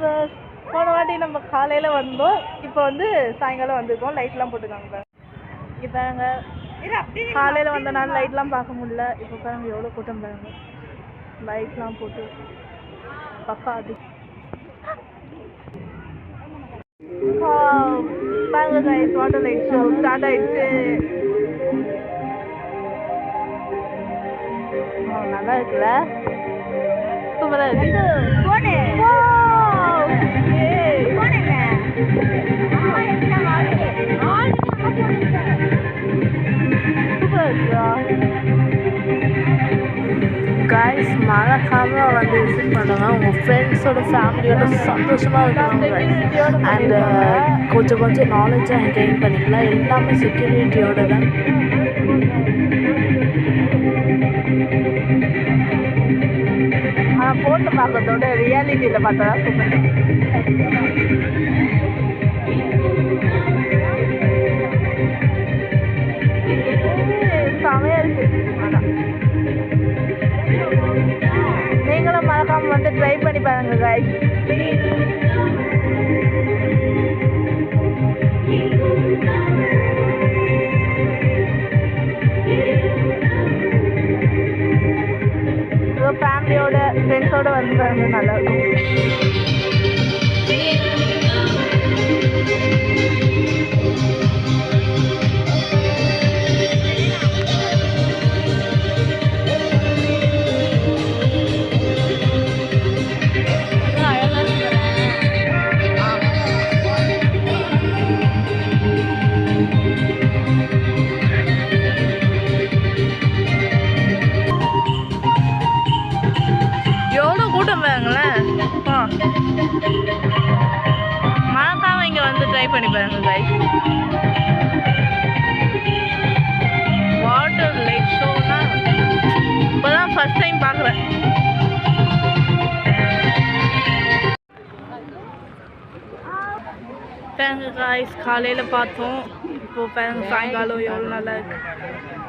Viewers, போன வாட்டி நம்ம காலையில் வந்தோம், இப்போ வந்து சாயங்காலம் வந்திருக்கோம். லைட்லாம் போட்டுருக்காங்க பாருங்க. இங்கே பாருங்க, காலையில் வந்தனால லைட்லாம் பார்க்க முடியல. இப்போ பாருங்க எவ்வளோ கூட்டம் பாருங்க, லைட்லாம் போட்டு பக்கா அது பாருங்க guys, water light show start ஆயிடுச்சு. நல்லா இருக்குல்ல, சூப்பரா இருக்கு. கைஸ், மறக்காம வந்து விசிட் பண்ணுங்க. உங்கள் ஃப்ரெண்ட்ஸோட ஃபேமிலியோட சந்தோஷமாக இருக்காங்க. அண்ட் கொஞ்சம் கொஞ்சம் நாலேஜாக கெயின் பண்ணிக்கலாம். எல்லாமே செக்யூரிட்டியோட தான். போட்டு பார்க்கறதோட ரியாலிட்டியில் பார்த்தா சூப்பர். செமையாக இருக்கு. அதான் நீங்களும் மறக்காம வந்து ட்ரை பண்ணி பாருங்க கைஸ். ஃபேமிலியோட ஃப்ரெண்ட்ஸோட வந்து பாருங்க, நல்லா இருக்கும். கூட்டம் பாருங்களேன், மறக்காம இங்கே வந்து ட்ரை பண்ணி பாருங்க கைஸ். வாட்டர் லைட் ஷோனா இப்போதான் ஃபர்ஸ்ட் டைம் பார்க்குறேன். பாருங்க கைஸ், காலையில் பார்த்தோம், இப்போ பாருங்க சாயங்காலம் எவ்வளோ நல்லா இருக்கு.